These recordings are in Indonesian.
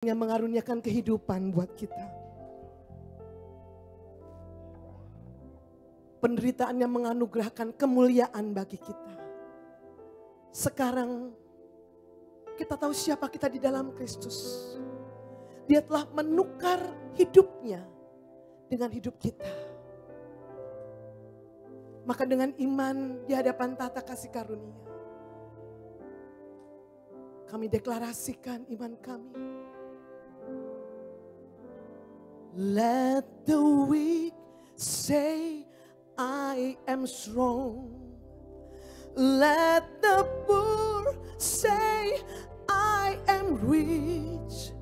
yang mengaruniakan kehidupan buat kita. Penderitaan yang menganugerahkan kemuliaan bagi kita. Sekarang kita tahu siapa kita di dalam Kristus. Dia telah menukar hidupnya dengan hidup kita. Maka dengan iman di hadapan tata kasih karunia, kami deklarasikan iman kami. Let the weak say, I am strong. Let the poor say, I am rich.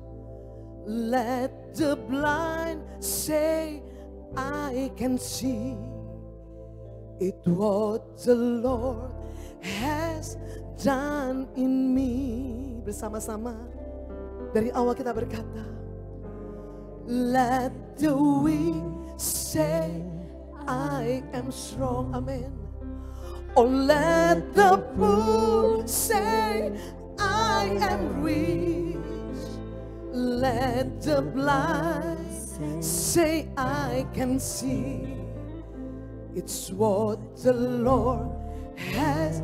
Let the blind say, I can see. It what the Lord has done in me. Bersama-sama dari awal kita berkata, let the weak say, I am strong. Amen. Oh, let the poor say, I am rich. Let the blind say, I can see. It's what the Lord has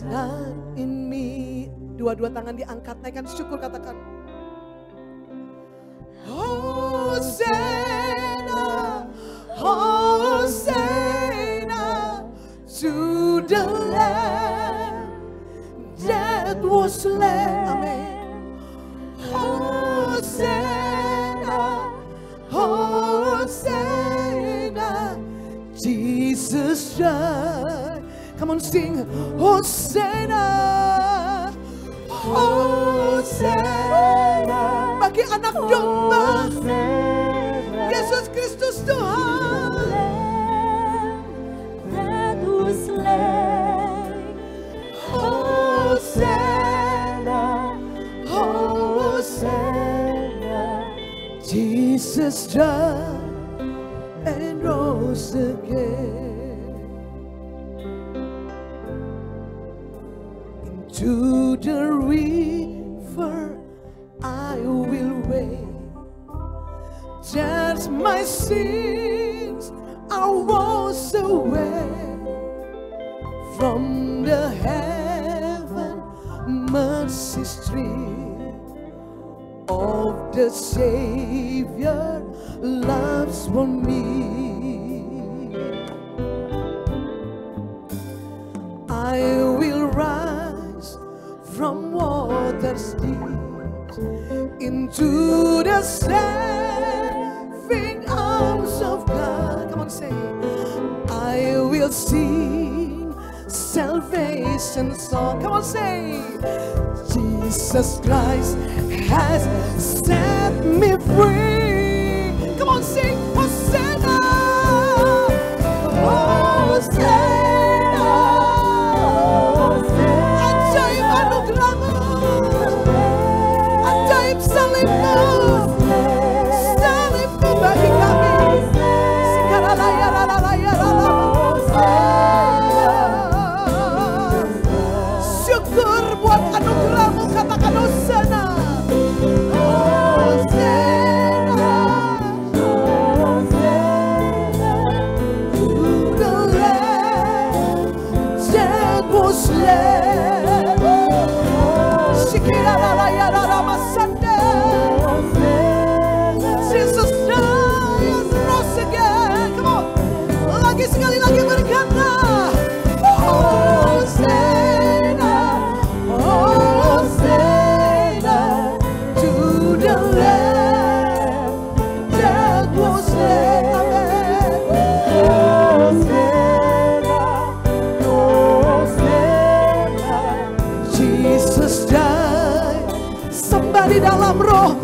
done in me. Dua-dua tangan diangkat, naikkan syukur, katakan. Hosanna, Hosanna to the Lamb that was slain. Amen. Hosanna, Hosanna, Jesus died. Come on, sing. Hosanna, Hosanna. Bagi anak domba Yesus Kristus Tuhan. Hosanna, Hosanna, Jesus died and rose again. Into the river I will wade. Just my sins are washed away from the heaven mercy stream of the Savior loves for me. I will rise from waters deep into the saving arms of God. Come on, say, I will sing salvation song. Come on, say, Jesus Christ has set me free. Come on, sing, Hosanna, Hosanna, ajaib anugerahmu, ajaib salibmu, salibmu bagi kami. Syukur buat anugerahmu, katakan Hosanna. Hosanna, Hosanna to the Lamb that was slain. Jesus died and rose again. Come on, lagi sekali lagi berkata, Hosanna, Hosanna to the Lamb that was slain. Hosanna, Hosanna, Jesus died. Sembah di dalam roh.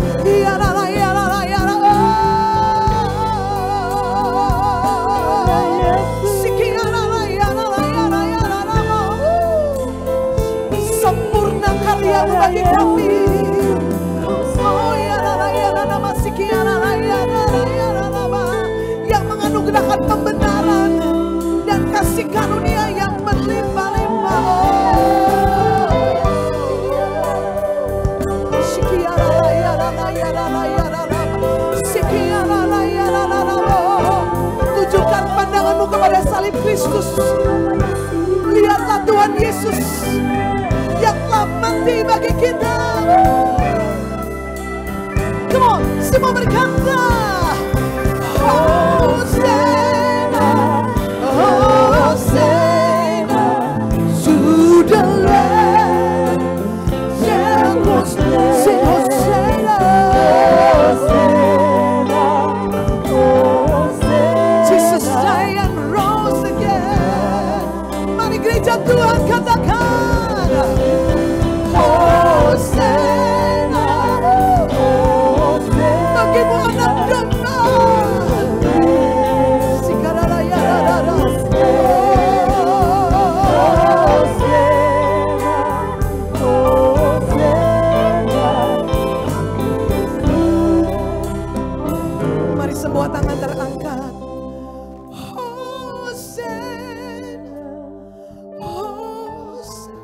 Sempurna karyamu bagi kami. Yang menganugerahkan pembenaran dan kasih karunia yang berlimpah-limpah. Tujukan pandanganmu kepada salib Kristus. Lihatlah Tuhan Yesus yang telah mati bagi kita. Come on, semua berkata, Hosanna, Hosanna to the Lamb that was slain. Sing Hosanna, Hosanna, Hosanna. Jesus died and rose again. Mari gereja Tuhan katakan, Hosanna, Hosanna. Bagimu anak domba. Mari semua tangan terangkat. Hosanna, Hosanna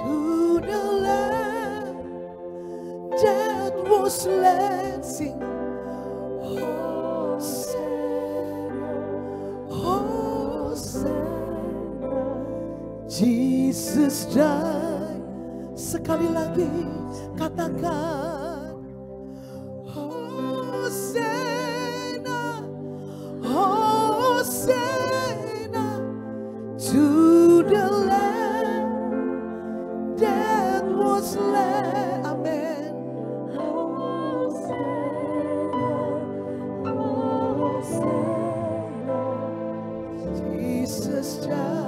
to the Lamb that was slain. Sing Hosanna, Hosanna. Jesus died. Sekali lagi katakan, Hosanna, Hosanna to the Lamb that was slain. Amen. Jesus died.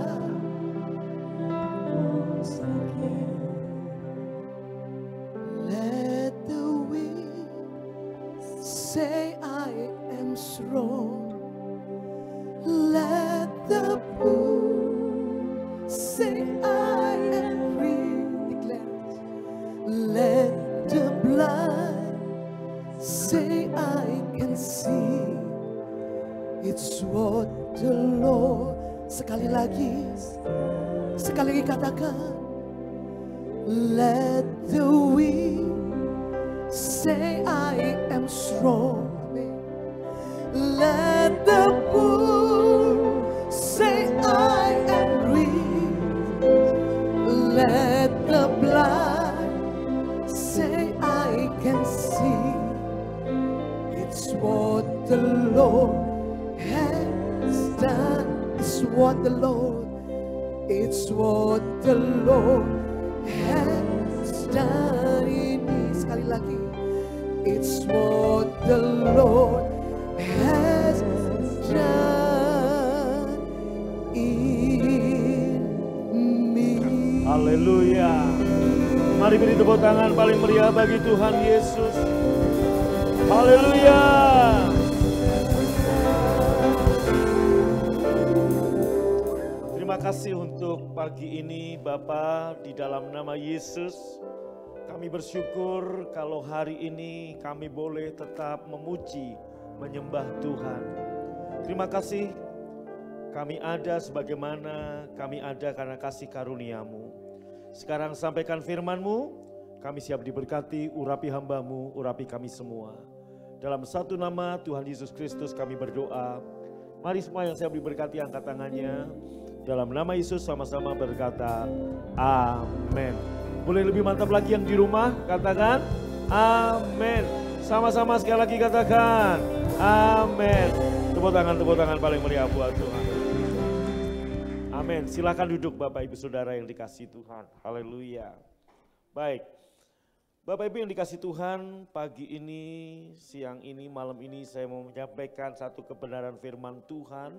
Let the weak say I am strong. Let the poor say I am free. Declare. Let the blind say I can see. It's what the Lord. Sekali lagi katakan. Let the weak say I am strong. Let the poor say I am rich. Let the blind say I can see. It's what the Lord has done. It's what the Lord. It's what the Lord has done in me. Sekali lagi. It's what the Lord has done in me. Haleluya. Mari beri tepuk tangan paling meriah bagi Tuhan Yesus. Haleluya. Terima kasih untuk pagi ini Bapa, di dalam nama Yesus. Kami bersyukur kalau hari ini kami boleh tetap memuji, menyembah Tuhan. Terima kasih kami ada sebagaimana kami ada karena kasih karunia-Mu. Sekarang sampaikan firman-Mu, kami siap diberkati, urapi hamba-Mu, urapi kami semua. Dalam satu nama Tuhan Yesus Kristus kami berdoa. Mari semua yang siap diberkati angkat tangannya. Dalam nama Yesus sama-sama berkata, amin. Boleh lebih mantap lagi yang di rumah, katakan amin. Sama-sama sekali lagi katakan amin. Tepuk tangan paling meriah buat Tuhan. Amin. Silakan duduk Bapak Ibu Saudara yang dikasihi Tuhan. Haleluya. Baik. Bapak Ibu yang dikasihi Tuhan, pagi ini, siang ini, malam ini saya mau menyampaikan satu kebenaran firman Tuhan,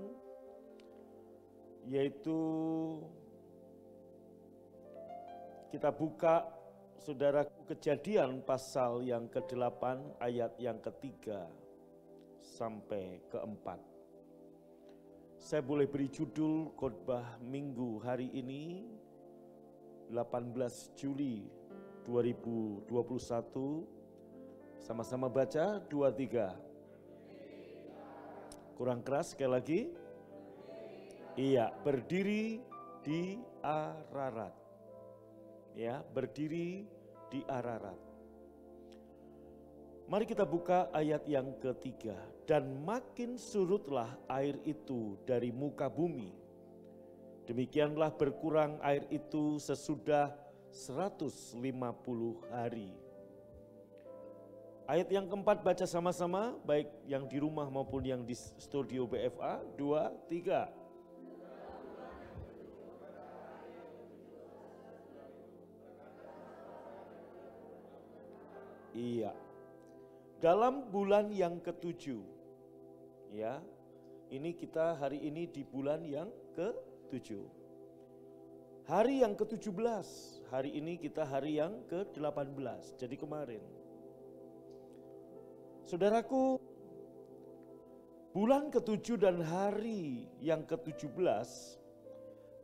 yaitu kita buka saudara Kejadian pasal yang ke-8 ayat yang ke-3 sampai ke-4. Saya boleh beri judul khotbah minggu hari ini 18 Juli 2021. Sama-sama baca 2-3. Kurang keras sekali lagi. Iya, berdiri di Ararat. Ya, berdiri di Ararat. Mari kita buka ayat yang ketiga. Dan makin surutlah air itu dari muka bumi. Demikianlah berkurang air itu sesudah 150 hari. Ayat yang keempat baca sama-sama, baik yang di rumah maupun yang di studio BFA. 2, 3. Iya. Dalam bulan yang ke-7, ya, ini kita hari ini di bulan yang ke-7. Hari yang ke-17, hari ini kita hari yang ke-18, jadi kemarin. Saudaraku, bulan ke-7 dan hari yang ke-17,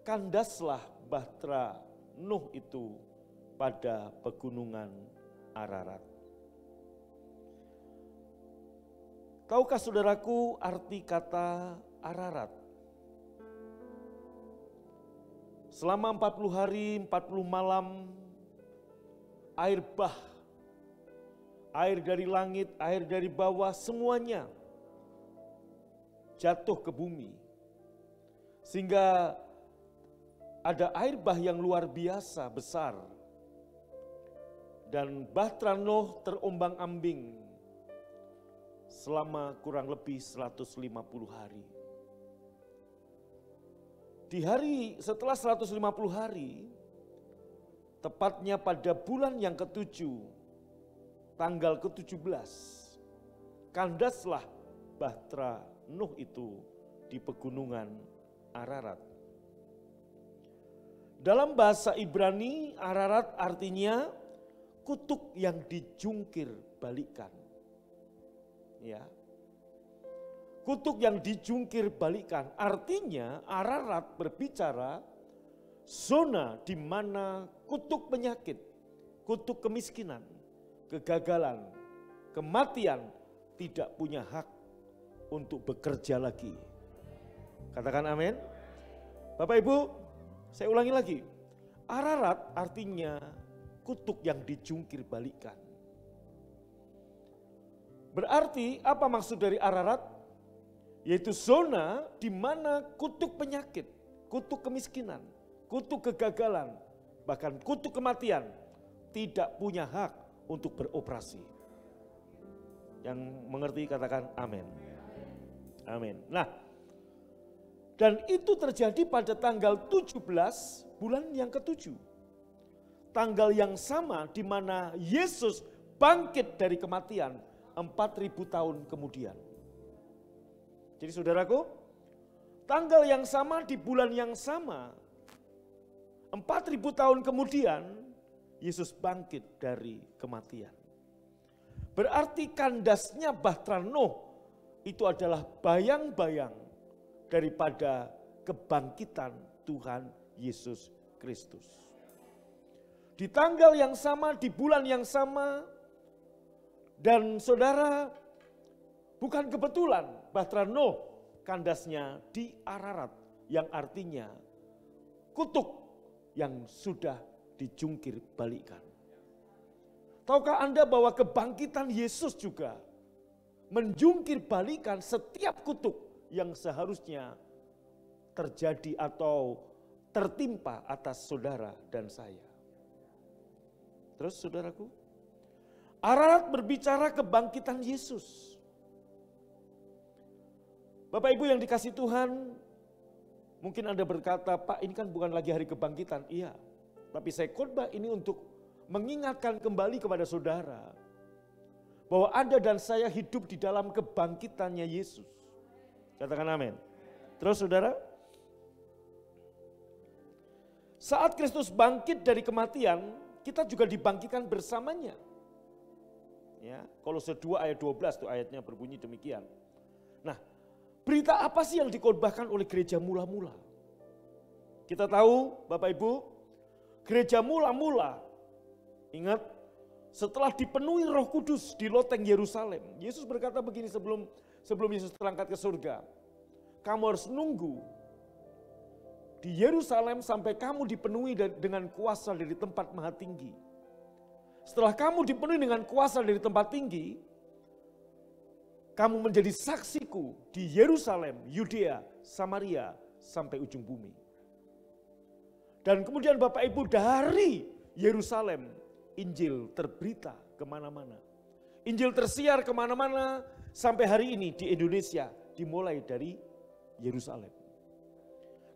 kandaslah bahtera Nuh itu pada pegunungan Ararat. Tahukah saudaraku arti kata Ararat? Selama 40 hari, 40 malam, air bah, air dari langit, air dari bawah, semuanya jatuh ke bumi. Sehingga ada air bah yang luar biasa besar. Dan bahtera Nuh terombang-ambing selama kurang lebih 150 hari. Di hari setelah 150 hari, tepatnya pada bulan yang ke-7, tanggal ke-17, kandaslah bahtera Nuh itu di pegunungan Ararat. Dalam bahasa Ibrani, Ararat artinya kutuk yang dijungkir balikan. Ya. Kutuk yang dijungkir balikan, artinya Ararat berbicara zona di mana kutuk penyakit, kutuk kemiskinan, kegagalan, kematian tidak punya hak untuk bekerja lagi. Katakan amin. Bapak Ibu, saya ulangi lagi. Ararat artinya kutuk yang dijungkir balikan. Berarti apa maksud dari Ararat? Yaitu zona di mana kutuk penyakit, kutuk kemiskinan, kutuk kegagalan, bahkan kutuk kematian tidak punya hak untuk beroperasi. Yang mengerti katakan amin. Amin. Nah, dan itu terjadi pada tanggal 17 bulan yang ke-7. Tanggal yang sama di mana Yesus bangkit dari kematian 4.000 tahun kemudian. Jadi saudaraku, tanggal yang sama di bulan yang sama, 4.000 tahun kemudian, Yesus bangkit dari kematian. Berarti kandasnya bahtera Nuh itu adalah bayang-bayang daripada kebangkitan Tuhan Yesus Kristus. Di tanggal yang sama, di bulan yang sama, dan saudara, bukan kebetulan bahtera Nuh kandasnya di Ararat, yang artinya kutuk yang sudah dijungkir balikan. Tahukah Anda bahwa kebangkitan Yesus juga menjungkir balikan setiap kutuk yang seharusnya terjadi atau tertimpa atas saudara dan saya. Terus saudaraku, Ararat berbicara kebangkitan Yesus. Bapak Ibu yang dikasih Tuhan, mungkin Anda berkata, Pak ini kan bukan lagi hari kebangkitan. Iya, tapi saya khotbah ini untuk mengingatkan kembali kepada saudara bahwa Anda dan saya hidup di dalam kebangkitannya Yesus. Katakan amin. Terus saudara, saat Kristus bangkit dari kematian, kita juga dibangkitkan bersamanya. Ya, Kolose 2 ayat 12 tuh ayatnya berbunyi demikian. Nah, berita apa sih yang dikhotbahkan oleh gereja mula-mula? Kita tahu Bapak Ibu, gereja mula-mula, ingat setelah dipenuhi Roh Kudus di loteng Yerusalem, Yesus berkata begini sebelum Yesus terangkat ke surga. Kamu harus nunggu di Yerusalem sampai kamu dipenuhi dengan kuasa dari tempat maha tinggi. Setelah kamu dipenuhi dengan kuasa dari tempat tinggi, kamu menjadi saksiku di Yerusalem, Yudea, Samaria, sampai ujung bumi. Dan kemudian Bapak Ibu dari Yerusalem, Injil terberita kemana-mana. Injil tersiar kemana-mana sampai hari ini di Indonesia, dimulai dari Yerusalem.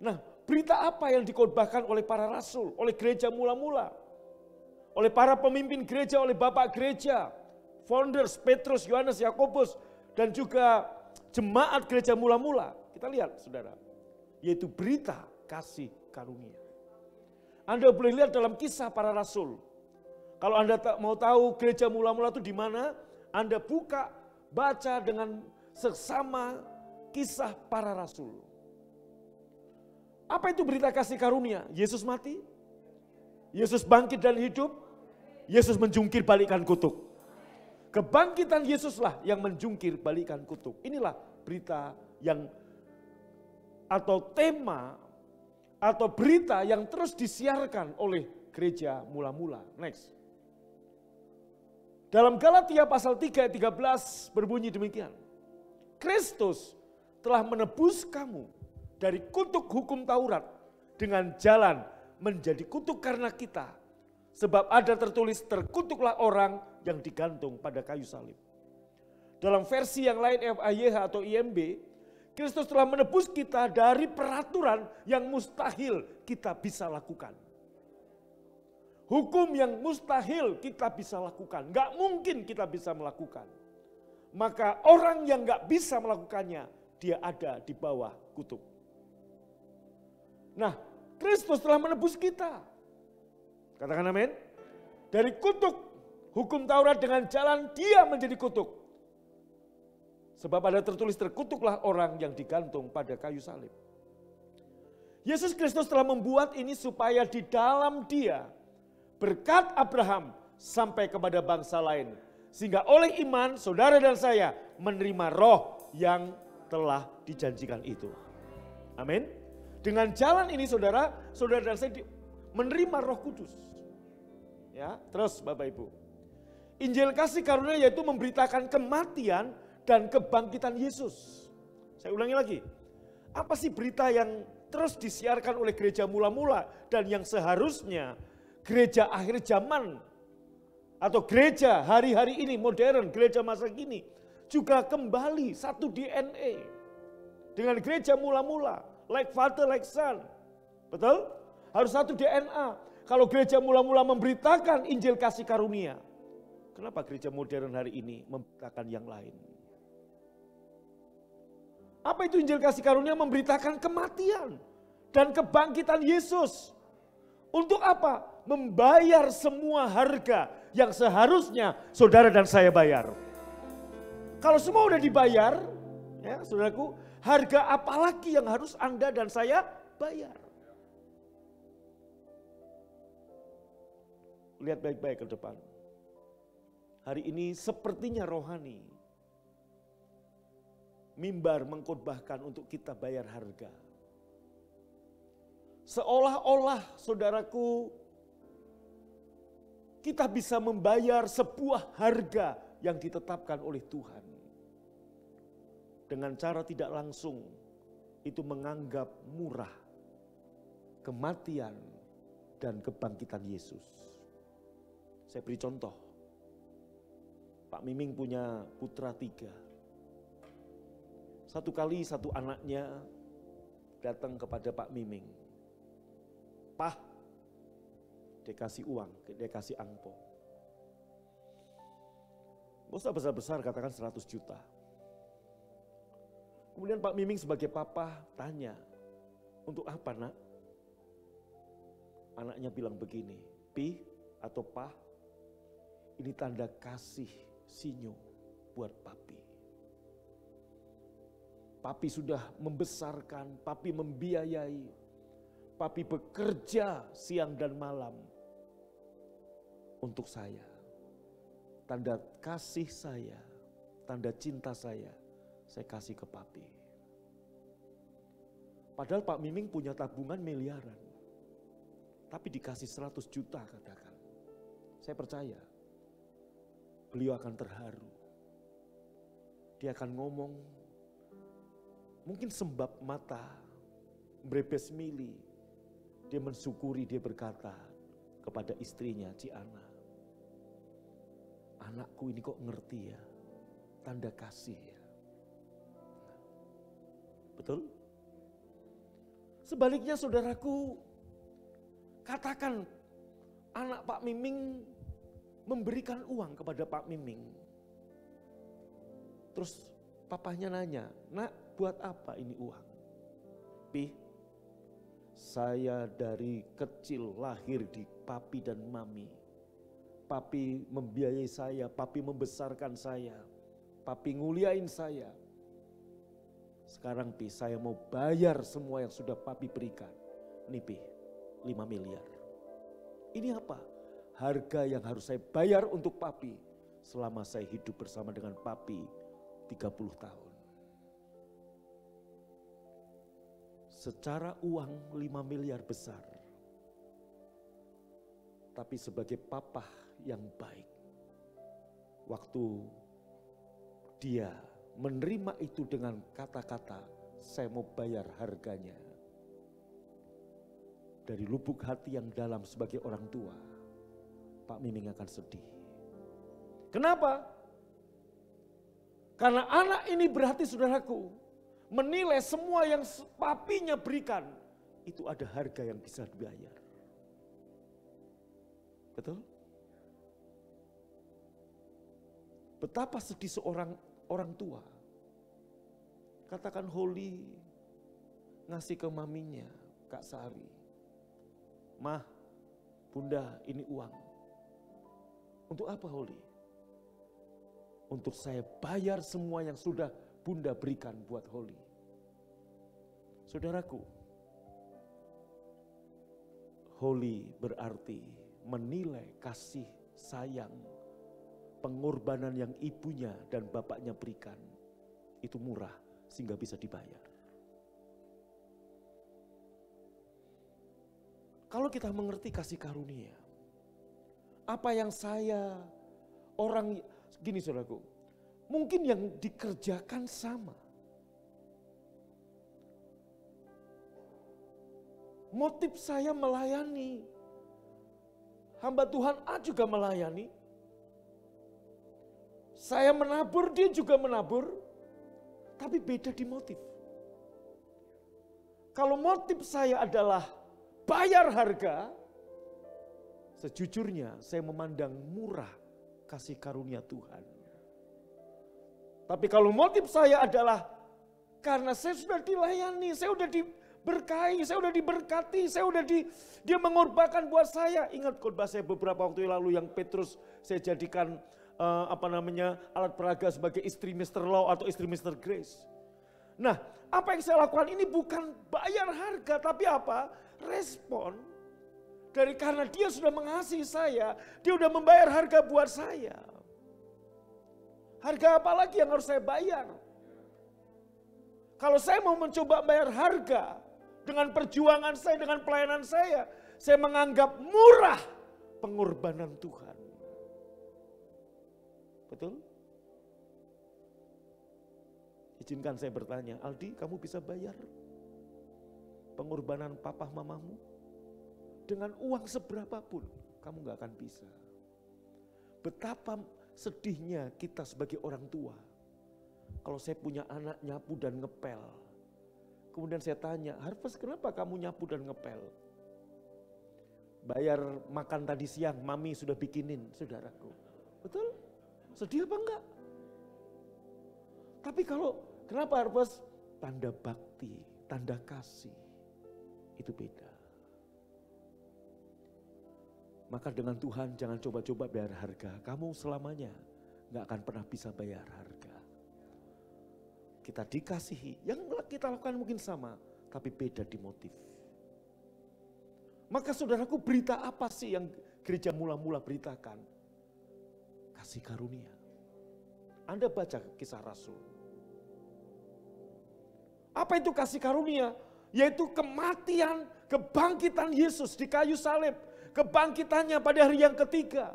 Nah, berita apa yang dikhotbahkan oleh para rasul, oleh gereja mula-mula, oleh para pemimpin gereja, oleh bapak gereja, founders Petrus, Yohanes, Yakobus, dan juga jemaat gereja mula-mula. Kita lihat saudara, yaitu berita kasih karunia. Anda boleh lihat dalam kisah para rasul. Kalau Anda mau tahu gereja mula-mula itu di mana, Anda buka, baca dengan seksama kisah para rasul. Apa itu berita kasih karunia? Yesus mati, Yesus bangkit dan hidup, Yesus menjungkir balikan kutuk. Kebangkitan Yesuslah yang menjungkir balikan kutuk. Inilah berita yang atau tema atau berita yang terus disiarkan oleh gereja mula-mula. Next. Dalam Galatia pasal 3 ayat 13 berbunyi demikian. Kristus telah menebus kamu dari kutuk hukum Taurat dengan jalan menjadi kutuk karena kita. Sebab ada tertulis, terkutuklah orang yang digantung pada kayu salib. Dalam versi yang lain FAYH atau IMB, Kristus telah menebus kita dari peraturan yang mustahil kita bisa lakukan. Hukum yang mustahil kita bisa lakukan, gak mungkin kita bisa melakukan. Maka orang yang gak bisa melakukannya, dia ada di bawah kutuk. Nah, Kristus telah menebus kita. Katakan amin. Dari kutuk hukum Taurat dengan jalan dia menjadi kutuk. Sebab ada tertulis, terkutuklah orang yang digantung pada kayu salib. Yesus Kristus telah membuat ini supaya di dalam dia berkat Abraham sampai kepada bangsa lain. Sehingga oleh iman saudara dan saya menerima roh yang telah dijanjikan itu. Amin. Dengan jalan ini saudara dan saya menerima Roh Kudus. Ya, terus Bapak Ibu. Injil kasih karunia yaitu memberitakan kematian dan kebangkitan Yesus. Saya ulangi lagi. Apa sih berita yang terus disiarkan oleh gereja mula-mula dan yang seharusnya gereja akhir zaman atau gereja hari-hari ini modern, gereja masa kini juga kembali satu DNA dengan gereja mula-mula. Like father, like son. Betul? Harus satu DNA. Kalau gereja mula-mula memberitakan Injil kasih karunia, kenapa gereja modern hari ini memberitakan yang lain? Apa itu Injil kasih karunia? Memberitakan kematian dan kebangkitan Yesus. Untuk apa? Membayar semua harga yang seharusnya saudara dan saya bayar. Kalau semua udah dibayar, ya saudaraku, harga apalagi yang harus Anda dan saya bayar? Lihat baik-baik ke depan. Hari ini sepertinya rohani. Mimbar mengkhotbahkan untuk kita bayar harga. Seolah-olah saudaraku, kita bisa membayar sebuah harga yang ditetapkan oleh Tuhan. Dengan cara tidak langsung, itu menganggap murah kematian dan kebangkitan Yesus. Saya beri contoh. Pak Miming punya putra 3. Satu kali satu anaknya datang kepada Pak Miming. Pak, dia kasih uang, dia kasih angpo. Gak usah besar-besar, katakan 100 juta. Kemudian Pak Miming sebagai papa tanya, untuk apa nak? Anaknya bilang begini, Pi atau Pa, ini tanda kasih Sinyo buat papi. Papi sudah membesarkan, papi membiayai, papi bekerja siang dan malam untuk saya. Tanda kasih saya, tanda cinta saya kasih ke papi. Padahal Pak Miming punya tabungan miliaran. Tapi dikasih 100 juta katakan. Saya percaya beliau akan terharu. dia akan ngomong, mungkin sembab mata, berebes mili, dia mensyukuri, dia berkata kepada istrinya, Ciana, anakku ini kok ngerti ya, tanda kasih ya. Betul? Sebaliknya saudaraku, katakan anak Pak Miming memberikan uang kepada Pak Miming. Terus papahnya nanya, nak buat apa ini uang? Pi, saya dari kecil lahir di papi dan mami. Papi membiayai saya, papi membesarkan saya, papi nguliain saya. Sekarang Pi, saya mau bayar semua yang sudah papi berikan. Nih Pi, 5 miliar. Ini apa? Harga yang harus saya bayar untuk papi selama saya hidup bersama dengan papi 30 tahun. Secara uang 5 miliar besar. Tapi sebagai papa yang baik, waktu dia menerima itu dengan kata-kata, saya mau bayar harganya. Dari lubuk hati yang dalam sebagai orang tua, Pak Miming akan sedih. Kenapa? Karena anak ini berarti saudaraku, menilai semua yang papinya berikan, itu ada harga yang bisa dibayar. Betul? Betapa sedih seorang orang tua. Katakan Holy ngasih ke maminya, Kak Sari. Mah, Bunda ini uang. Untuk apa Holy? Untuk saya bayar semua yang sudah Bunda berikan buat Holy. Saudaraku, Holy berarti menilai kasih sayang, pengorbanan yang ibunya dan bapaknya berikan, itu murah sehingga bisa dibayar. Kalau kita mengerti kasih karunia, apa yang orang gini saudaraku, mungkin yang dikerjakan sama. Motif saya melayani, hamba Tuhan A juga melayani. Saya menabur, dia juga menabur. Tapi beda di motif. Kalau motif saya adalah bayar harga, sejujurnya saya memandang murah kasih karunia Tuhan. Tapi kalau motif saya adalah karena saya sudah dilayani, saya sudah diberkahi, saya sudah diberkati, dia mengorbankan buat saya. Ingat khotbah saya beberapa waktu lalu yang Petrus saya jadikan alat peraga sebagai istri Mr. Law atau istri Mr. Grace. Nah, apa yang saya lakukan ini bukan bayar harga, tapi apa? Respon dari karena dia sudah mengasihi saya, dia sudah membayar harga buat saya. Harga apa lagi yang harus saya bayar? Kalau saya mau mencoba bayar harga dengan perjuangan saya, dengan pelayanan saya menganggap murah pengorbanan Tuhan. Betul? Izinkan saya bertanya, Aldi, kamu bisa bayar pengorbanan papa mamamu? Dengan uang seberapapun, kamu gak akan bisa. Betapa sedihnya kita sebagai orang tua. Kalau saya punya anak nyapu dan ngepel. Kemudian saya tanya, Harvest kenapa kamu nyapu dan ngepel? Bayar makan tadi siang, mami sudah bikinin, saudaraku. Betul? Sedih apa enggak? Tapi kenapa Harvest? Tanda bakti, tanda kasih, itu beda. Maka dengan Tuhan jangan coba-coba bayar harga. Kamu selamanya gak akan pernah bisa bayar harga. Kita dikasihi, yang kita lakukan mungkin sama, tapi beda di motif. Maka saudaraku, berita apa sih yang gereja mula-mula beritakan? Kasih karunia. Anda baca Kisah Rasul. Apa itu kasih karunia? Yaitu kematian, kebangkitan Yesus di kayu salib. Kebangkitannya pada hari yang ketiga.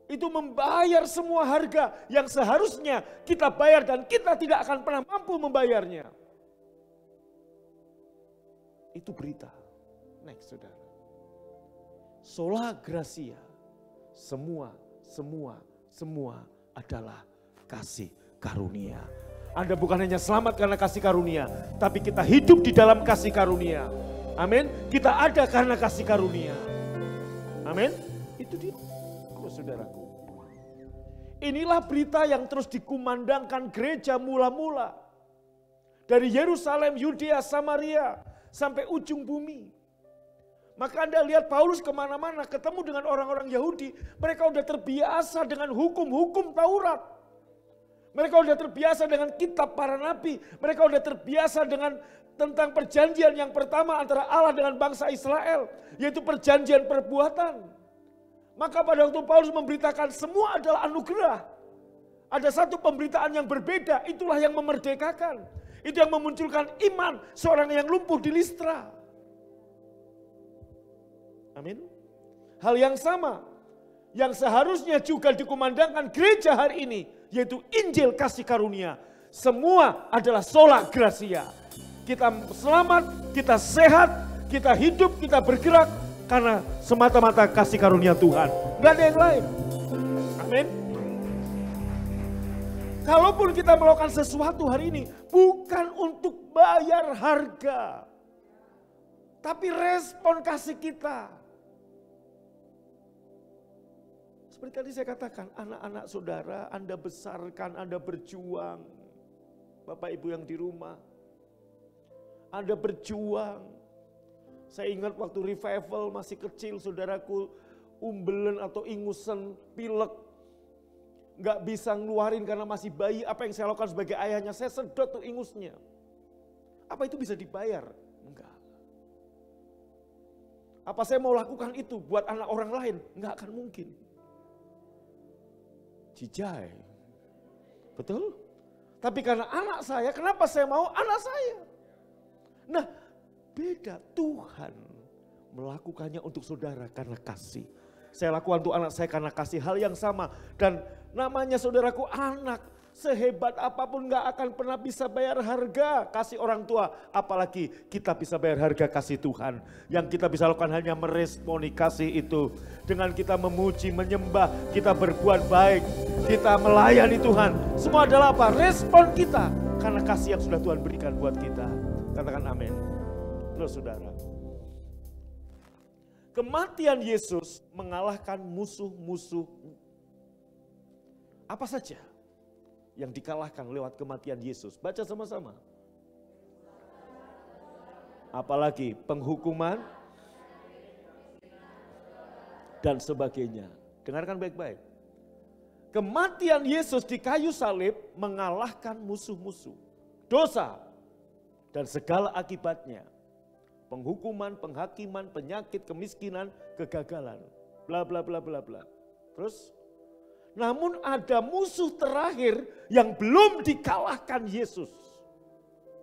itu membayar semua harga yang seharusnya kita bayar dan kita tidak akan pernah mampu membayarnya. Itu berita. Next, saudara. Sola Gracia, semua adalah kasih karunia. Anda bukan hanya selamat karena kasih karunia, tapi kita hidup di dalam kasih karunia. Amin. Kita ada karena kasih karunia. Amin. Itu dia, saudaraku. Inilah berita yang terus dikumandangkan gereja mula-mula. Dari Yerusalem, Yudea, Samaria, sampai ujung bumi. Maka Anda lihat Paulus kemana-mana ketemu dengan orang-orang Yahudi. Mereka udah terbiasa dengan hukum-hukum Taurat. Mereka udah terbiasa dengan kitab para nabi. Mereka udah terbiasa dengan tentang perjanjian yang pertama antara Allah dengan bangsa Israel. Yaitu perjanjian perbuatan. Maka pada waktu Paulus memberitakan semua adalah anugerah. Ada satu pemberitaan yang berbeda, itulah yang memerdekakan. Itu yang memunculkan iman seorang yang lumpuh di Listra. Amin. Hal yang sama yang seharusnya juga dikumandangkan gereja hari ini, yaitu Injil kasih karunia. Semua adalah sola gracia. Kita selamat, kita sehat, kita hidup, kita bergerak karena semata-mata kasih karunia Tuhan. Gak ada yang lain. Amin. Kalaupun kita melakukan sesuatu hari ini, bukan untuk bayar harga. Tapi respon kasih kita. Seperti tadi saya katakan, anak-anak saudara, Anda besarkan, Anda berjuang. Bapak Ibu yang di rumah, Anda berjuang. Saya ingat waktu revival masih kecil, saudaraku, umbelen atau ingusan, pilek. Gak bisa ngeluarin karena masih bayi. Apa yang saya lakukan sebagai ayahnya, saya sedot tuh ingusnya. Apa itu bisa dibayar? Enggak. Apa saya mau lakukan itu buat anak orang lain? Enggak akan mungkin. Jijai. Betul? Tapi karena anak saya, kenapa saya mau anak saya? Nah, beda. Tuhan melakukannya untuk saudara karena kasih. Saya lakukan untuk anak saya karena kasih, hal yang sama. Dan namanya saudaraku anak, sehebat apapun gak akan pernah bisa bayar harga kasih orang tua. Apalagi kita bisa bayar harga kasih Tuhan. Yang kita bisa lakukan hanya meresponi kasih itu. Dengan kita memuji, menyembah, kita berbuat baik, kita melayani Tuhan. Semua adalah apa? Respon kita karena kasih yang sudah Tuhan berikan buat kita. Katakan amin. Loh saudara. Kematian Yesus mengalahkan musuh-musuh. Apa saja yang dikalahkan lewat kematian Yesus? Baca sama-sama. Apalagi penghukuman dan sebagainya. Dengarkan baik-baik. Kematian Yesus di kayu salib mengalahkan musuh-musuh. Dosa dan segala akibatnya. Penghukuman, penghakiman, penyakit, kemiskinan, kegagalan. Bla bla bla bla bla. Terus, namun ada musuh terakhir yang belum dikalahkan Yesus.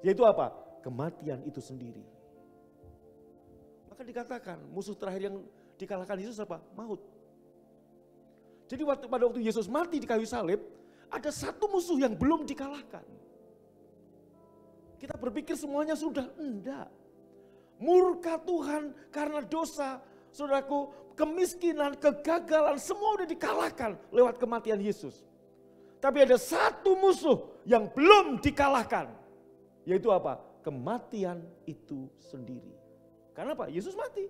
Yaitu apa? Kematian itu sendiri. Maka dikatakan musuh terakhir yang dikalahkan Yesus apa? Maut. Jadi pada waktu Yesus mati di kayu salib, ada satu musuh yang belum dikalahkan. Kita berpikir semuanya sudah, enggak. Murka Tuhan karena dosa, saudaraku, kemiskinan, kegagalan, semua udah dikalahkan lewat kematian Yesus. Tapi ada satu musuh yang belum dikalahkan, yaitu apa? Kematian itu sendiri. Karena apa? Yesus mati.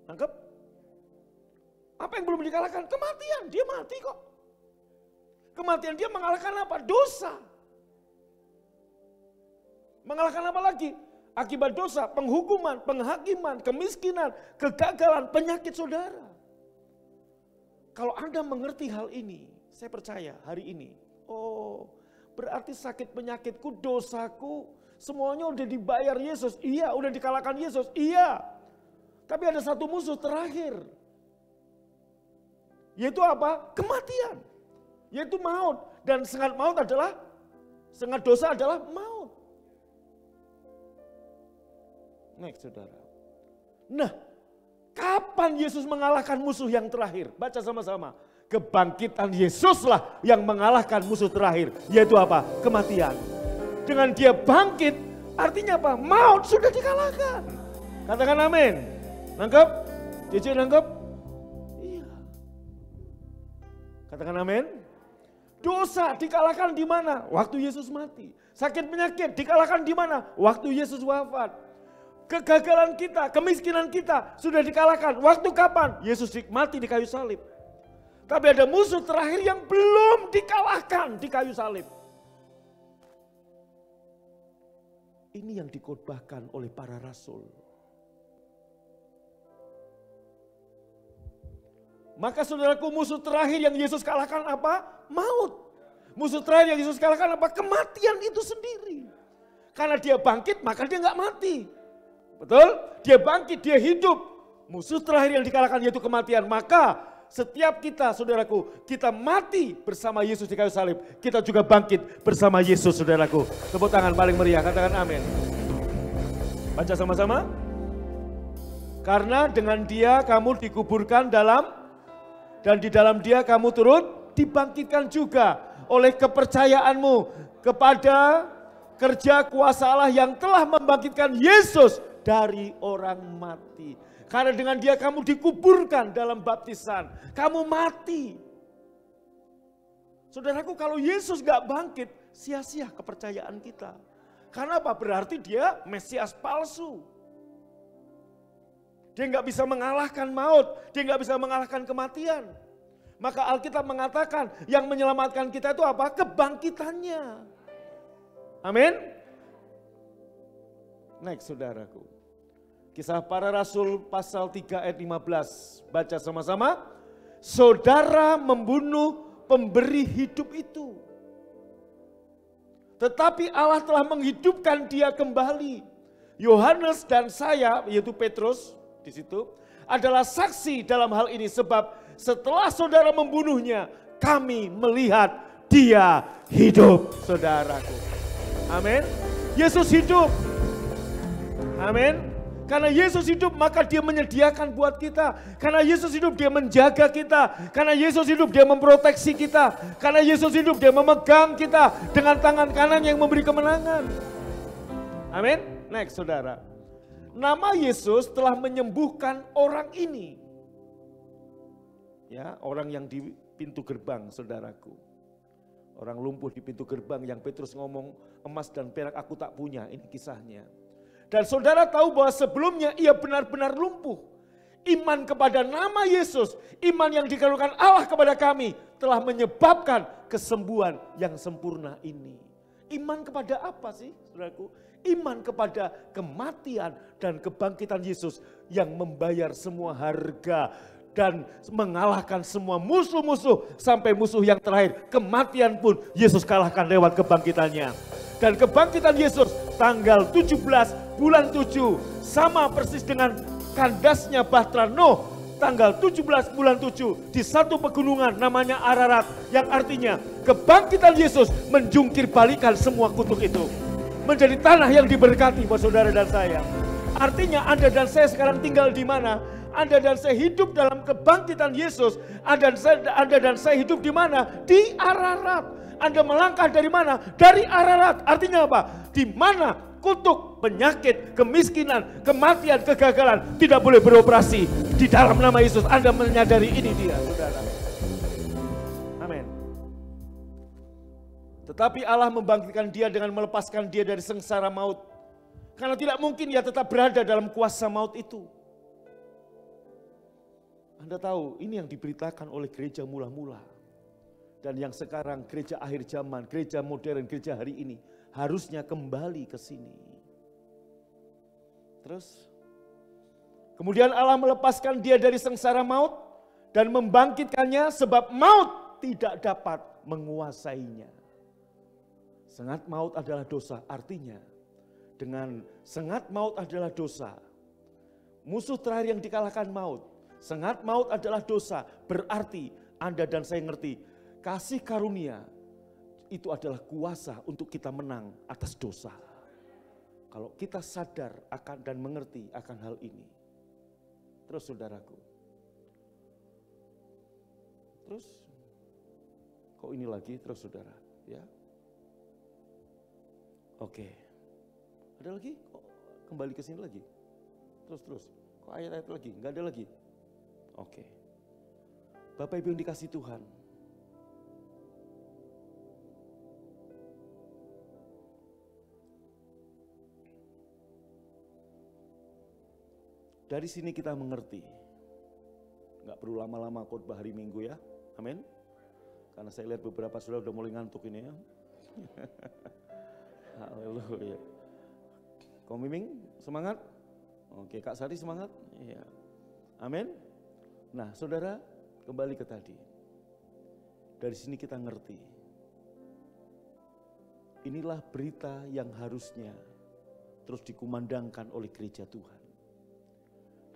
Nangkep? Apa yang belum dikalahkan? Kematian, dia mati kok. Kematian dia mengalahkan apa? Dosa. Mengalahkan apa lagi? Akibat dosa, penghukuman, penghakiman, kemiskinan, kegagalan, penyakit saudara. Kalau Anda mengerti hal ini, saya percaya hari ini, oh berarti sakit penyakitku, dosaku, semuanya udah dibayar Yesus. Iya, udah dikalahkan Yesus. Iya. Tapi ada satu musuh terakhir. Yaitu apa? Kematian. Yaitu maut. Dan sengat maut adalah, sengat dosa adalah maut. Next saudara. Nah, kapan Kapan Yesus mengalahkan musuh yang terakhir? Baca sama-sama. Kebangkitan Yesuslah yang mengalahkan musuh terakhir. Yaitu apa? Kematian. Dengan dia bangkit, artinya apa? Maut sudah dikalahkan. Katakan amin. Nangkep? Cici nangkep? Iya. Katakan amin. Dosa dikalahkan di mana? Waktu Yesus mati. Sakit penyakit dikalahkan di mana? Waktu Yesus wafat. Kegagalan kita, kemiskinan kita sudah dikalahkan. Waktu kapan? Yesus mati di kayu salib. Tapi ada musuh terakhir yang belum dikalahkan di kayu salib. Ini yang dikhotbahkan oleh para rasul. Maka saudaraku, musuh terakhir yang Yesus kalahkan apa? Maut. Musuh terakhir yang Yesus kalahkan apa? Kematian itu sendiri. Karena dia bangkit maka dia nggak mati. Betul? Dia bangkit, dia hidup. Musuh terakhir yang dikalahkan yaitu kematian. Maka setiap kita, saudaraku, kita mati bersama Yesus di kayu salib. Kita juga bangkit bersama Yesus, saudaraku. Tepuk tangan paling meriah, katakan amin. Baca sama-sama. Karena dengan dia kamu dikuburkan dan di dalam dia kamu turut dibangkitkan juga oleh kepercayaanmu kepada kerja kuasa Allah yang telah membangkitkan Yesus dari orang mati. Karena dengan dia kamu dikuburkan dalam baptisan. Kamu mati. Saudaraku, kalau Yesus gak bangkit, sia-sia kepercayaan kita. Karena apa? Berarti dia Mesias palsu. Dia gak bisa mengalahkan maut. Dia gak bisa mengalahkan kematian. Maka Alkitab mengatakan yang menyelamatkan kita itu apa? Kebangkitannya. Amin. Next, saudaraku. Kisah para Rasul pasal 3 ayat 15. Baca sama-sama. Saudara membunuh pemberi hidup itu. Tetapi Allah telah menghidupkan dia kembali. Yohanes dan saya, yaitu Petrus di situ, adalah saksi dalam hal ini. Sebab setelah saudara membunuhnya, kami melihat dia hidup, saudaraku. Amin. Yesus hidup. Amin. Karena Yesus hidup maka dia menyediakan buat kita. Karena Yesus hidup dia menjaga kita. Karena Yesus hidup dia memproteksi kita. Karena Yesus hidup dia memegang kita dengan tangan kanan yang memberi kemenangan. Amin. Next, saudara. Nama Yesus telah menyembuhkan orang ini. Ya, orang yang di pintu gerbang, saudaraku. Orang lumpuh di pintu gerbang yang Petrus ngomong, emas dan perak aku tak punya. Ini kisahnya. Dan saudara tahu bahwa sebelumnya ia benar-benar lumpuh. Iman kepada nama Yesus, iman yang dikaruniakan Allah kepada kami telah menyebabkan kesembuhan yang sempurna ini. Iman kepada apa sih, saudaraku? Iman kepada kematian dan kebangkitan Yesus yang membayar semua harga dan mengalahkan semua musuh-musuh sampai musuh yang terakhir. Kematian pun Yesus kalahkan lewat kebangkitannya. Dan kebangkitan Yesus tanggal 17 bulan 7 sama persis dengan kandasnya Bahtera Nuh tanggal 17 bulan 7 di satu pegunungan namanya Ararat, yang artinya kebangkitan Yesus menjungkir balikan semua kutuk itu menjadi tanah yang diberkati buat saudara dan saya. Artinya Anda dan saya sekarang tinggal di mana? Anda dan saya hidup dalam kebangkitan Yesus. Anda dan saya hidup di mana? Di Ararat. Anda melangkah dari mana? Dari Ararat. Artinya apa? Di mana kutuk, penyakit, kemiskinan, kematian, kegagalan tidak boleh beroperasi. Di dalam nama Yesus Anda menyadari ini dia, saudara. Amin. Tetapi Allah membangkitkan dia dengan melepaskan dia dari sengsara maut. Karena tidak mungkin dia tetap berada dalam kuasa maut itu. Anda tahu ini yang diberitakan oleh gereja mula-mula. Dan yang sekarang gereja akhir zaman, gereja modern, gereja hari ini harusnya kembali ke sini. Terus, kemudian Allah melepaskan dia dari sengsara maut dan membangkitkannya sebab maut tidak dapat menguasainya. Sengat maut adalah dosa, artinya dengan sengat maut adalah dosa. Musuh terakhir yang dikalahkan maut. Sengat maut adalah dosa, berarti Anda dan saya ngerti kasih karunia itu adalah kuasa untuk kita menang atas dosa. Kalau kita sadar akan dan mengerti akan hal ini. Terus saudaraku, Terus, kok ini lagi terus saudara? Ya. Oke. Ada lagi? Kok kembali ke sini lagi? Terus. Kok ayat-ayat lagi? Enggak ada lagi? Oke. Bapak Ibu yang dikasih Tuhan. Dari sini kita mengerti. Enggak perlu lama-lama khotbah hari Minggu ya. Amin. Karena saya lihat beberapa saudara udah mulai ngantuk ini ya. Haleluya. Kau Miming semangat? Oke, Kak Sari semangat? Iya. Amin. Nah, saudara, kembali ke tadi. Dari sini kita ngerti. Inilah berita yang harusnya terus dikumandangkan oleh gereja Tuhan.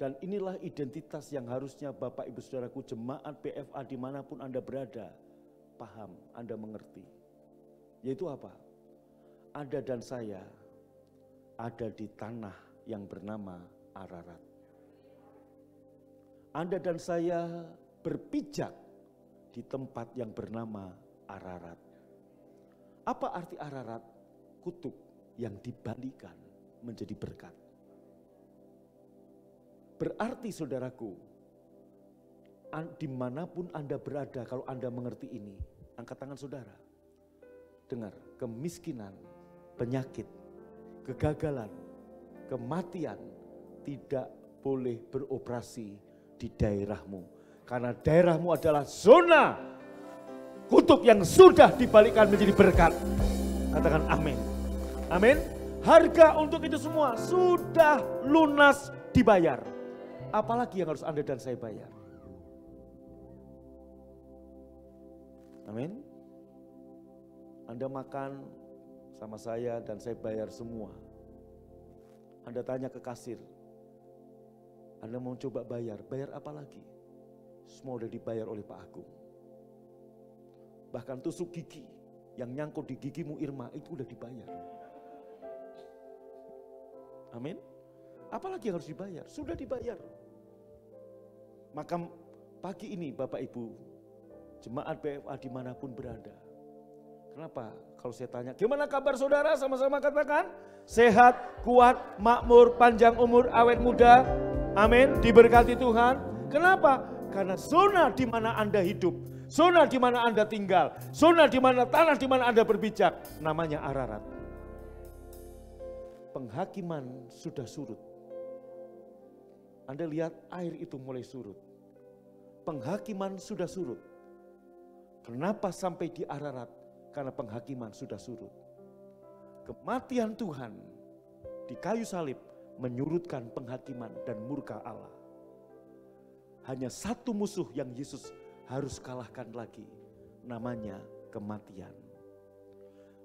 Dan inilah identitas yang harusnya Bapak Ibu Saudaraku jemaat BFA dimanapun Anda berada, paham, Anda mengerti. Yaitu apa? Anda dan saya ada di tanah yang bernama Ararat. Anda dan saya berpijak di tempat yang bernama Ararat. Apa arti Ararat? Kutub yang dibalikan menjadi berkat. Berarti saudaraku, dimanapun Anda berada, kalau Anda mengerti ini, angkat tangan saudara. Dengar, kemiskinan, penyakit, kegagalan, kematian tidak boleh beroperasi di daerahmu. Karena daerahmu adalah zona kutub yang sudah dibalikkan menjadi berkat. Katakan amin. Amin. Harga untuk itu semua sudah lunas dibayar. Apalagi yang harus Anda dan saya bayar? Amin. Anda makan sama saya dan saya bayar semua. Anda tanya ke kasir, Anda mau coba bayar apa lagi? Semua udah dibayar oleh Pak Agung. Bahkan tusuk gigi yang nyangkut di gigimu Irma itu udah dibayar. Amin. Apalagi yang harus dibayar? Sudah dibayar. Maka pagi ini Bapak Ibu, jemaat BFA dimanapun berada. Kenapa? Kalau saya tanya, gimana kabar saudara? Sama-sama katakan, sehat, kuat, makmur, panjang umur, awet muda. Amin, diberkati Tuhan. Kenapa? Karena zona di mana Anda hidup, zona di mana Anda tinggal, zona di mana tanah di mana Anda berpijak, namanya Ararat. Penghakiman sudah surut. Anda lihat air itu mulai surut. Penghakiman sudah surut. Kenapa sampai di Ararat? Karena penghakiman sudah surut. Kematian Tuhan di kayu salib menyurutkan penghakiman dan murka Allah. Hanya satu musuh yang Yesus harus kalahkan lagi. Namanya kematian.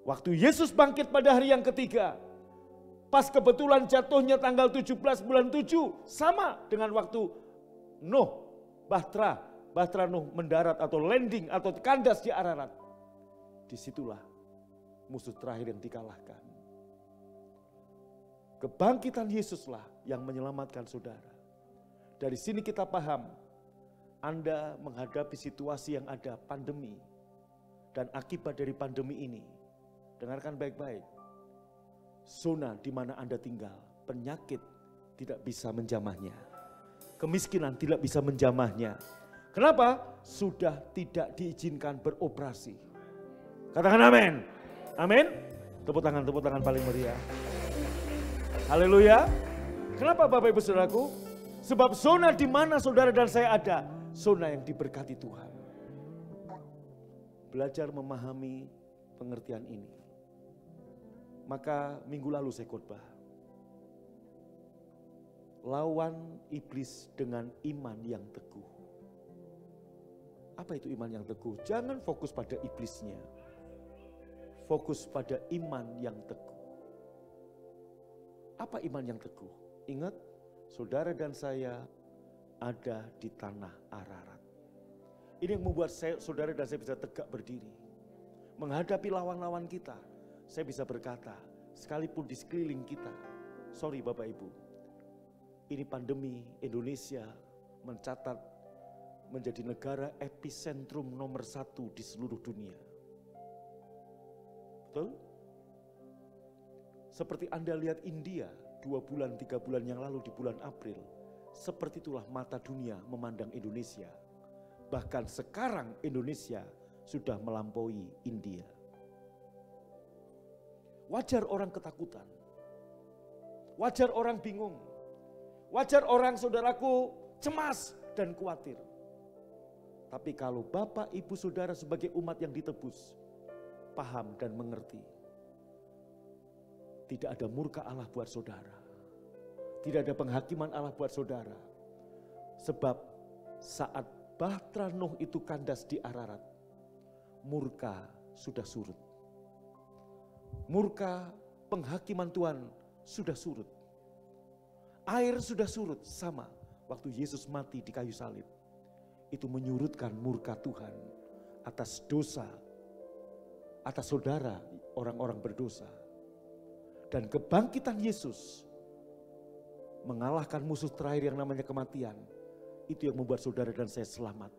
Waktu Yesus bangkit pada hari yang ketiga, pas kebetulan jatuhnya tanggal 17 bulan 7, sama dengan waktu Nuh, Bahtera Nuh mendarat atau landing atau kandas di Ararat. Disitulah musuh terakhir yang dikalahkan. Kebangkitan Yesuslah yang menyelamatkan saudara. Dari sini kita paham, Anda menghadapi situasi yang ada, pandemi. Dan akibat dari pandemi ini, dengarkan baik-baik. Zona di mana Anda tinggal, penyakit tidak bisa menjamahnya. Kemiskinan tidak bisa menjamahnya. Kenapa? Sudah tidak diizinkan beroperasi. Katakan amin. Amin. Tepuk tangan paling meriah. Haleluya. Kenapa Bapak Ibu Saudaraku? Sebab zona di mana saudara dan saya ada, zona yang diberkati Tuhan. Belajar memahami pengertian ini. Maka minggu lalu saya khotbah. Lawan iblis dengan iman yang teguh. Apa itu iman yang teguh? Jangan fokus pada iblisnya. Fokus pada iman yang teguh. Apa iman yang teguh? Ingat, saudara dan saya ada di tanah Ararat. Ini yang membuat saudara dan saya bisa tegak berdiri. Menghadapi lawan-lawan kita. Saya bisa berkata, sekalipun di sekeliling kita, sorry Bapak Ibu, ini pandemi Indonesia mencatat menjadi negara epicentrum nomor 1 di seluruh dunia. Betul? Seperti Anda lihat India 2 bulan, 3 bulan yang lalu di bulan April. Seperti itulah mata dunia memandang Indonesia. Bahkan sekarang Indonesia sudah melampaui India. Wajar orang ketakutan. Wajar orang bingung. Wajar orang saudaraku cemas dan khawatir. Tapi kalau Bapak, Ibu, Saudara sebagai umat yang ditebus, paham dan mengerti. Tidak ada murka Allah buat saudara. Tidak ada penghakiman Allah buat saudara. Sebab saat bahtera Nuh itu kandas di Ararat, murka sudah surut. Murka penghakiman Tuhan sudah surut. Air sudah surut sama waktu Yesus mati di kayu salib. Itu menyurutkan murka Tuhan atas dosa, atas saudara orang-orang berdosa. Dan kebangkitan Yesus mengalahkan musuh terakhir yang namanya kematian. Itu yang membuat saudara dan saya selamat.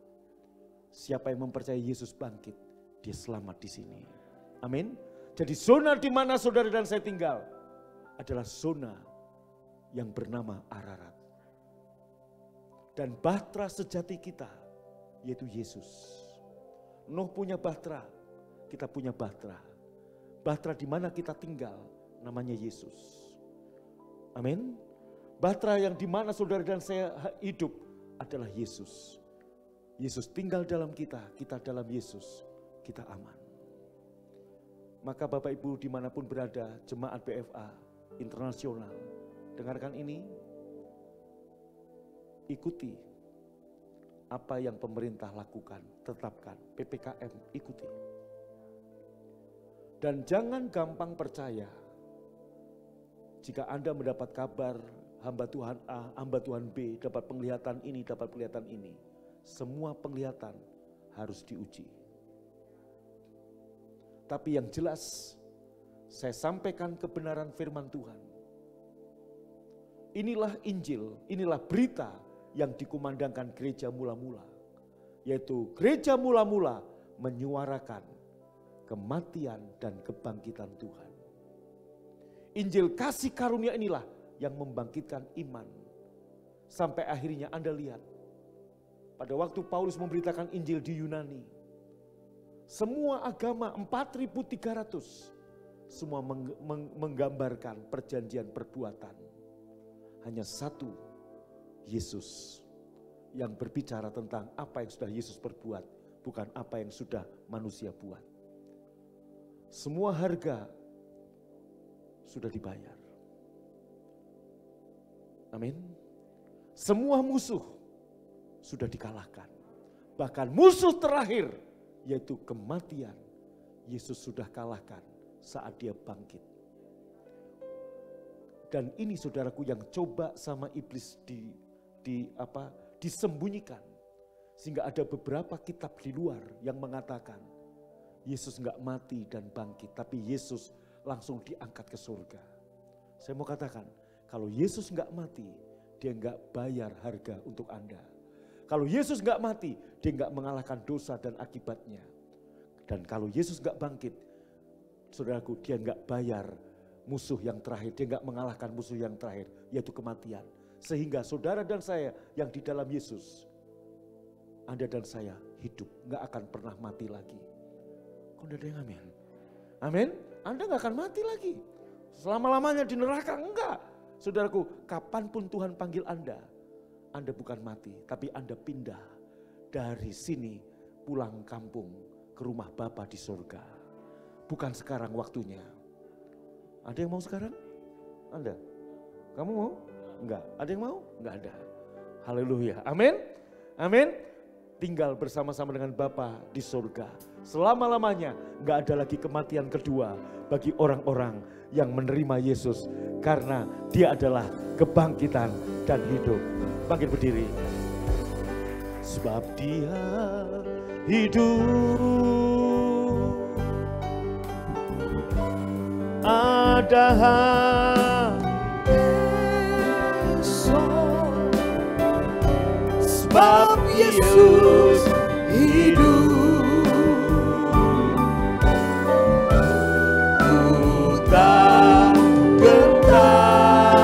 Siapa yang mempercayai Yesus bangkit, dia selamat di sini. Amin. Jadi zona di mana saudara dan saya tinggal adalah zona yang bernama Ararat. Dan bahtera sejati kita yaitu Yesus. Nuh punya bahtera, kita punya bahtera. Bahtera di mana kita tinggal namanya Yesus. Amin. Bahtera yang di mana saudara dan saya hidup adalah Yesus. Yesus tinggal dalam kita, kita dalam Yesus, kita aman. Maka Bapak Ibu dimanapun berada, jemaat BFA internasional, dengarkan ini, ikuti apa yang pemerintah lakukan, tetapkan, PPKM ikuti. Dan jangan gampang percaya jika Anda mendapat kabar hamba Tuhan A, hamba Tuhan B, dapat penglihatan ini, dapat penglihatan ini. Semua penglihatan harus diuji. Tapi yang jelas, saya sampaikan kebenaran firman Tuhan. Inilah Injil, inilah berita yang dikumandangkan gereja mula-mula. Yaitu gereja mula-mula menyuarakan kematian dan kebangkitan Tuhan. Injil kasih karunia inilah yang membangkitkan iman. Sampai akhirnya Anda lihat, pada waktu Paulus memberitakan Injil di Yunani, semua agama 4.300 semua menggambarkan perjanjian perbuatan. Hanya satu, Yesus, yang berbicara tentang apa yang sudah Yesus perbuat, bukan apa yang sudah manusia buat. Semua harga sudah dibayar. Amin. Semua musuh sudah dikalahkan. Bahkan musuh terakhir yaitu kematian, Yesus sudah kalahkan saat dia bangkit. Dan ini saudaraku yang coba sama iblis disembunyikan. Sehingga ada beberapa kitab di luar yang mengatakan Yesus enggak mati dan bangkit, tapi Yesus langsung diangkat ke surga. Saya mau katakan, kalau Yesus enggak mati, dia enggak bayar harga untuk Anda. Kalau Yesus enggak mati, dia enggak mengalahkan dosa dan akibatnya. Dan kalau Yesus enggak bangkit, saudaraku, dia enggak bayar musuh yang terakhir, dia enggak mengalahkan musuh yang terakhir, yaitu kematian. Sehingga saudara dan saya yang di dalam Yesus, Anda dan saya hidup, enggak akan pernah mati lagi. Kok ada yang amin? Amin? Anda enggak akan mati lagi. Selama-lamanya di neraka, enggak. Saudaraku, kapanpun Tuhan panggil Anda bukan mati, tapi Anda pindah dari sini pulang kampung ke rumah Bapa di surga. Bukan sekarang waktunya. Ada yang mau sekarang? Anda? Kamu mau? Enggak. Ada yang mau? Enggak ada. Haleluya. Amin. Amin. Tinggal bersama-sama dengan Bapa di surga. Selama-lamanya enggak ada lagi kematian kedua bagi orang-orang yang menerima Yesus. Karena dia adalah kebangkitan dan hidup. Bangkit berdiri. Sebab dia hidup. Ada Yesus, sebab Yesus Yesus hidup. Ku tak gentar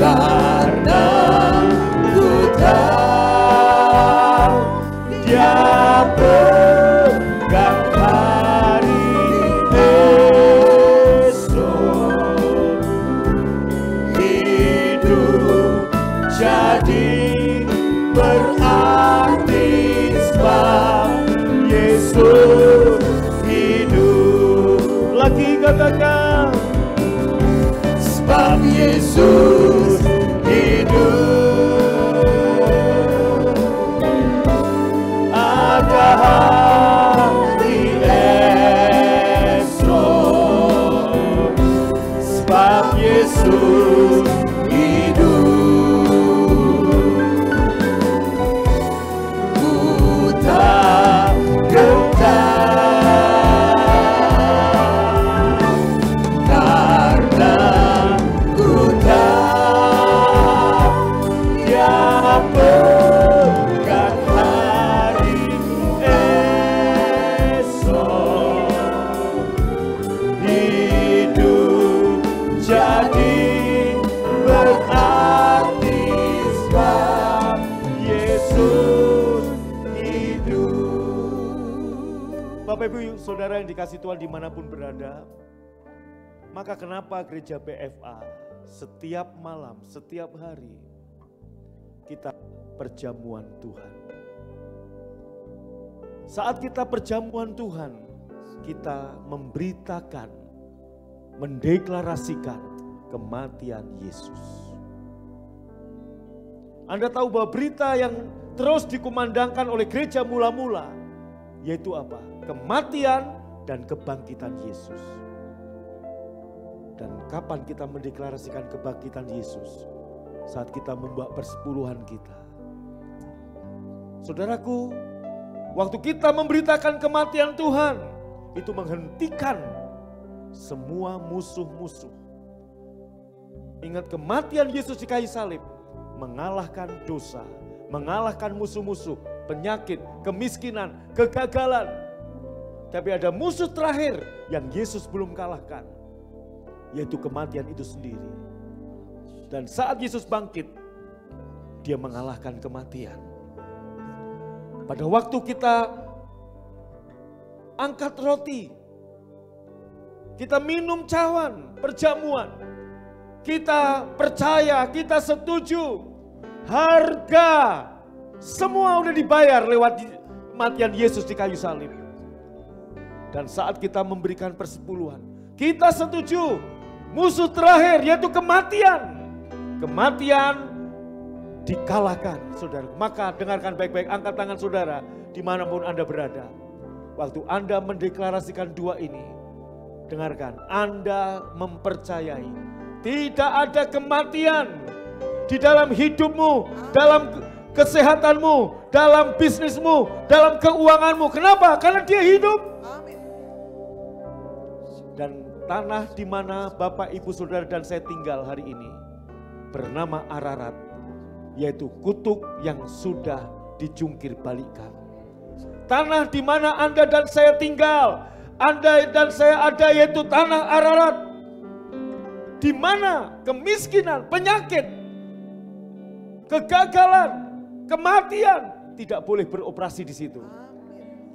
karena ku tahu Dia pegang hari esok. Hidup jadi berarti sebab Yesus hidup. Lagi katakan, sebab Yesus hidup. Ada hari esok, sebab Yesus hidup. Ku tak gentar karena ku tahu Dia pegang hari esok. Hidup jadi berarti sebab Yesus hidup. Bapak Ibu Saudara yang dikasih Tuhan dimanapun berada, maka kenapa gereja BFA setiap malam, setiap hari kita perjamuan Tuhan. Saat kita perjamuan Tuhan, kita memberitakan, mendeklarasikan kematian Yesus. Anda tahu bahwa berita yang terus dikumandangkan oleh gereja mula-mula, yaitu apa? Kematian dan kebangkitan Yesus. Dan kapan kita mendeklarasikan kebangkitan Yesus? Saat kita membawa persepuluhan kita. Saudaraku, waktu kita memberitakan kematian Tuhan, itu menghentikan semua musuh-musuh. Ingat, kematian Yesus di kayu salib mengalahkan dosa, mengalahkan musuh-musuh, penyakit, kemiskinan, kegagalan. Tapi ada musuh terakhir yang Yesus belum kalahkan, yaitu kematian itu sendiri. Dan saat Yesus bangkit, Dia mengalahkan kematian. Pada waktu kita angkat roti, kita minum cawan, perjamuan, kita percaya, kita setuju, harga semua udah dibayar lewat kematian Yesus di kayu salib. Dan saat kita memberikan persepuluhan, kita setuju musuh terakhir yaitu kematian. Kematian dikalahkan, saudara. Maka dengarkan baik-baik, angkat tangan saudara dimanapun Anda berada. Waktu Anda mendeklarasikan dua ini, dengarkan, Anda mempercayai tidak ada kematian di dalam hidupmu, dalam kesehatanmu, dalam bisnismu, dalam keuanganmu. Kenapa? Karena Dia hidup. Dan tanah di mana Bapak, Ibu, Saudara dan saya tinggal hari ini bernama Ararat, yaitu kutuk yang sudah dijungkir balikan. Tanah di mana Anda dan saya tinggal, Anda dan saya ada, yaitu tanah Ararat, di mana kemiskinan, penyakit, kegagalan, kematian tidak boleh beroperasi di situ.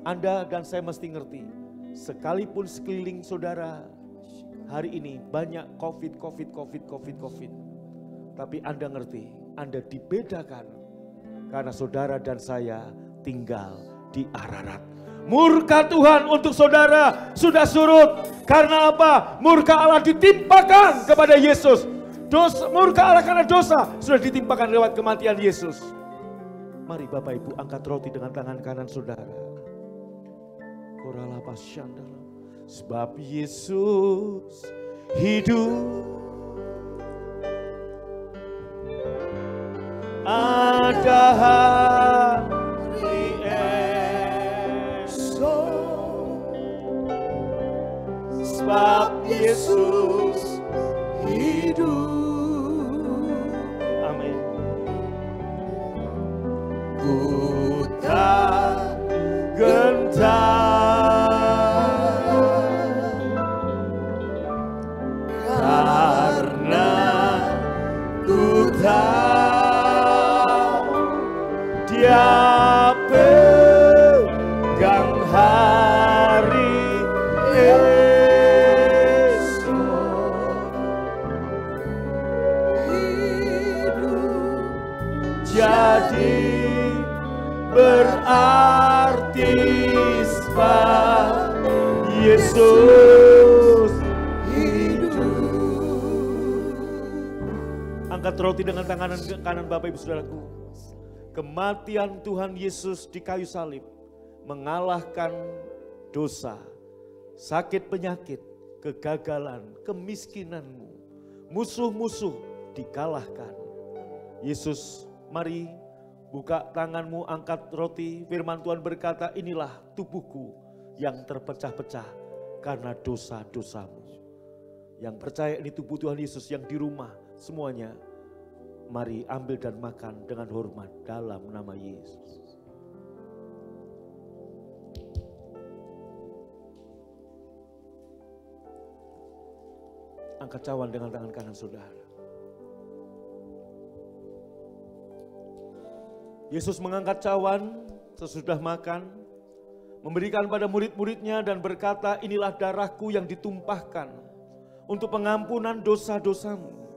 Anda dan saya mesti ngerti, sekalipun sekeliling saudara hari ini banyak COVID. Tapi Anda ngerti, Anda dibedakan karena saudara dan saya tinggal di Ararat. Murka Tuhan untuk saudara sudah surut. Karena apa? Murka Allah ditimpakan kepada Yesus. Murka Allah karena dosa sudah ditimpakan lewat kematian Yesus. Mari Bapak Ibu angkat roti dengan tangan kanan saudara. Sebab Yesus hidup, ada hari esok. Sebab Yesus hidup. Amin. pegang hari esok. Hidup Jadi berarti sebab Yesus hidup. Angkat roti dengan tangan kanan Bapak Ibu Saudaraku. Kematian Tuhan Yesus di kayu salib mengalahkan dosa, sakit penyakit, kegagalan, kemiskinanmu. Musuh-musuh dikalahkan. Yesus, mari buka tanganmu, angkat roti. Firman Tuhan berkata, inilah tubuhku yang terpecah-pecah karena dosa-dosamu. Yang percaya ini tubuh Tuhan Yesus yang di rumah semuanya, mari ambil dan makan dengan hormat dalam nama Yesus. Angkat cawan dengan tangan kanan saudara. Yesus mengangkat cawan sesudah makan, memberikan pada murid-muridnya dan berkata, inilah darahku yang ditumpahkan untuk pengampunan dosa-dosamu.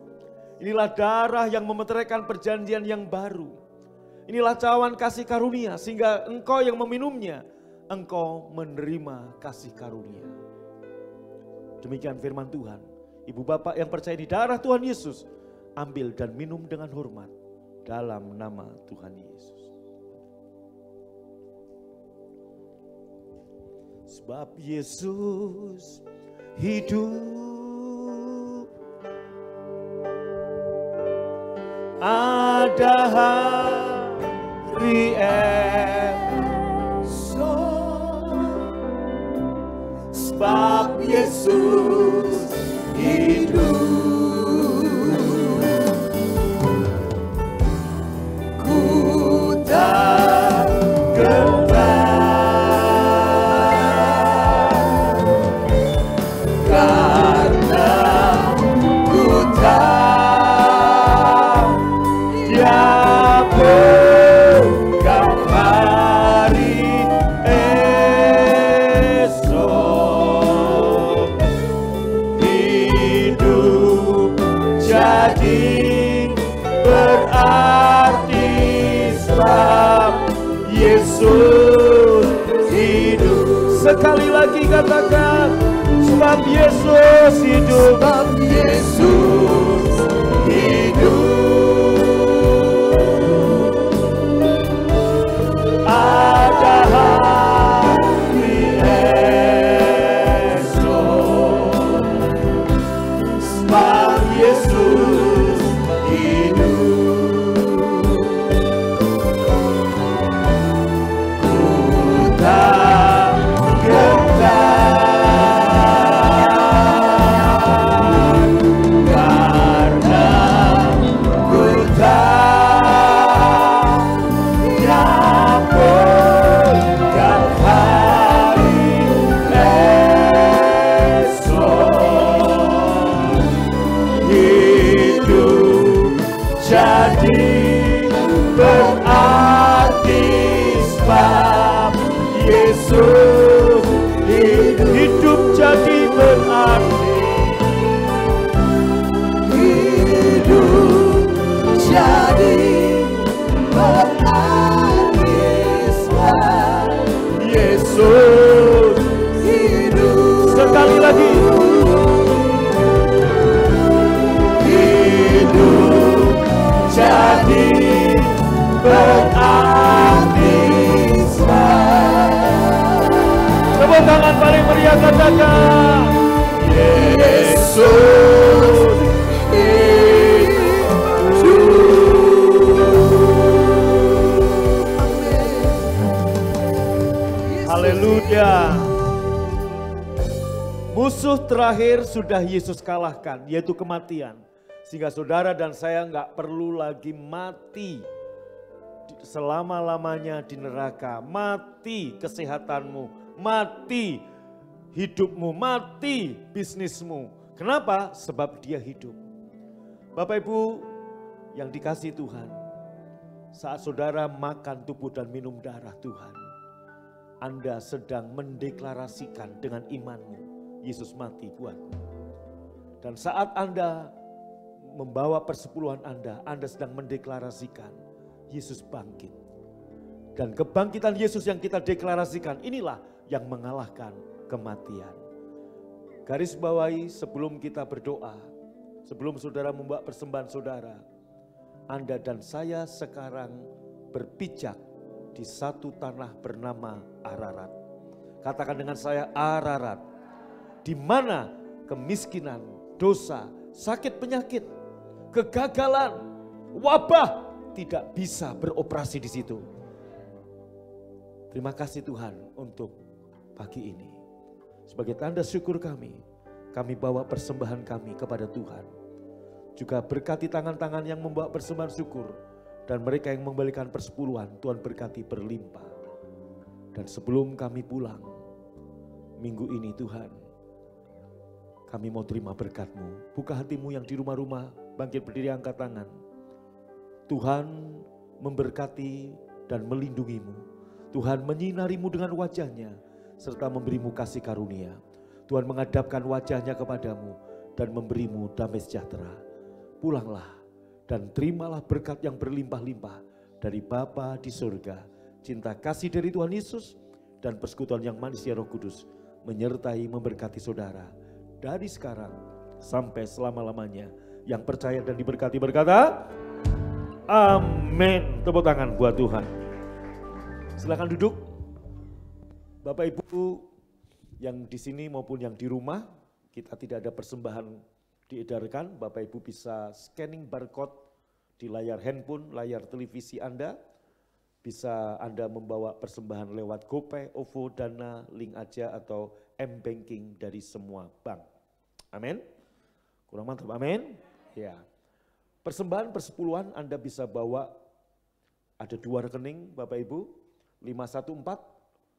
Inilah darah yang memeteraikan perjanjian yang baru. Inilah cawan kasih karunia, sehingga engkau yang meminumnya, engkau menerima kasih karunia. Demikian firman Tuhan. Ibu bapak yang percaya di darah Tuhan Yesus, ambil dan minum dengan hormat dalam nama Tuhan Yesus. Sebab Yesus hidup, ada hari esok. Sebab Yesus hidup, ku tak gentar, karena ku tak dia pegang hari esok. Hidup jadi berarti sebab Yesus hidup. Sekali lagi katakan, sebab Yesus hidup. Sebab Yesus hidup, ada hari esok. Sebab Yesus hidup, ku tak gentar, karena ku tak dia pegang hari esok. Hidup jadi berarti sebab Yesus hidup. Hidup jadi berarti, hidup jadi berarti sebab Yesus hidup. Sekali lagi, hidup jadi berarti sebab. Tepuk tangan paling meriah katakan, Yesus hidup. Haleluya. Musuh terakhir sudah Yesus kalahkan, yaitu kematian. Sehingga saudara dan saya nggak perlu lagi mati selama-lamanya di neraka. Mati kesehatanmu, mati hidupmu, mati bisnismu. Kenapa? Sebab dia hidup. Bapak Ibu yang dikasihi Tuhan, Saat saudara makan tubuh dan minum darah Tuhan, Anda sedang mendeklarasikan dengan imanmu, Yesus mati buatmu. Dan saat Anda membawa persepuluhan Anda sedang mendeklarasikan Yesus bangkit. Dan kebangkitan Yesus yang kita deklarasikan inilah yang mengalahkan kematian. Garis bawahi sebelum kita berdoa, sebelum saudara membawa persembahan saudara, Anda dan saya sekarang berpijak di satu tanah bernama Ararat. Katakan dengan saya, Ararat. Di mana kemiskinan, dosa, sakit penyakit, kegagalan, wabah tidak bisa beroperasi di situ. Terima kasih Tuhan untuk pagi ini. Sebagai tanda syukur kami bawa persembahan kami kepada Tuhan. Juga berkati tangan-tangan yang membawa persembahan syukur dan mereka yang memberikan persepuluhan, Tuhan berkati berlimpah. Dan sebelum kami pulang minggu ini Tuhan, kami mau terima berkat-Mu. Buka hatimu yang di rumah-rumah, bangkit berdiri, angkat tangan. Tuhan memberkati dan melindungimu. Tuhan menyinarimu dengan wajah-Nya serta memberimu kasih karunia. Tuhan menghadapkan wajah-Nya kepadamu dan memberimu damai sejahtera. Pulanglah dan terimalah berkat yang berlimpah-limpah dari Bapa di surga. Cinta kasih dari Tuhan Yesus dan persekutuan yang manisnya Roh Kudus menyertai memberkati saudara dari sekarang sampai selama-lamanya. Yang percaya dan diberkati berkata, amin. Tepuk tangan buat Tuhan. Silakan duduk. Bapak Ibu yang di sini maupun yang di rumah, kita tidak ada persembahan diedarkan. Bapak Ibu bisa scanning barcode di layar handphone, layar televisi Anda. Bisa Anda membawa persembahan lewat GoPay, OVO, Dana, Link Aja atau M-Banking dari semua bank. Amin. Kurang mantap, amin. Ya. Persembahan persepuluhan Anda bisa bawa, ada 2 rekening Bapak Ibu, 514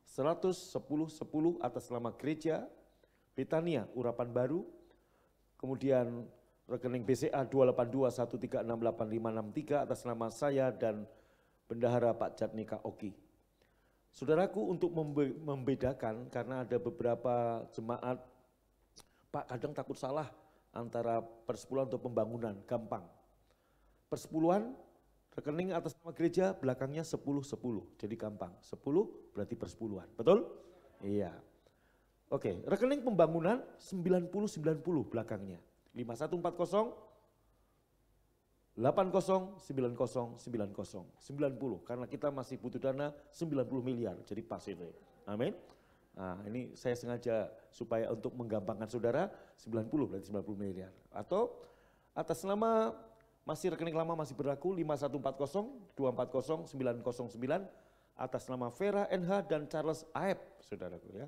100 10 10 atas nama gereja Betania Urapan Baru. Kemudian rekening BCA 28213685563 atas nama saya dan Bendahara Pak Jatnika Oki. Saudaraku, untuk membedakan karena ada beberapa jemaat, Pak kadang takut salah antara persepuluhan atau pembangunan, gampang. Persepuluhan rekening atas nama gereja belakangnya 10-10, jadi gampang. 10 berarti persepuluhan, betul? Iya. Oke, rekening pembangunan 90-90 belakangnya. 5140 80 90 90 90 karena kita masih butuh dana 90 miliar, jadi pas itu. Amin. Nah, ini saya sengaja supaya untuk menggampangkan saudara, 90 berarti 90 miliar. Atau atas nama masih rekening lama masih berlaku 5140 240 909 atas nama Vera NH dan Charles Aeb, saudaraku ya.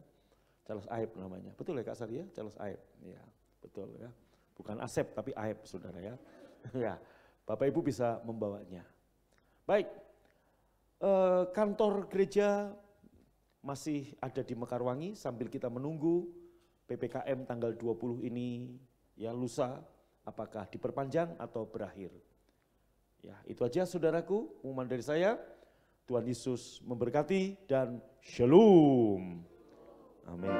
Charles Aeb namanya. Betul ya Kak Sari ya? Charles Aeb. Ya, betul ya. Bukan Asep tapi Aeb, saudara ya. Ya. Bapak Ibu bisa membawanya. Baik. Kantor gereja masih ada di Mekarwangi sambil kita menunggu PPKM tanggal 20 ini ya lusa. Apakah diperpanjang atau berakhir. Ya, itu aja saudaraku, pengumuman dari saya. Tuhan Yesus memberkati dan shalom. Amin.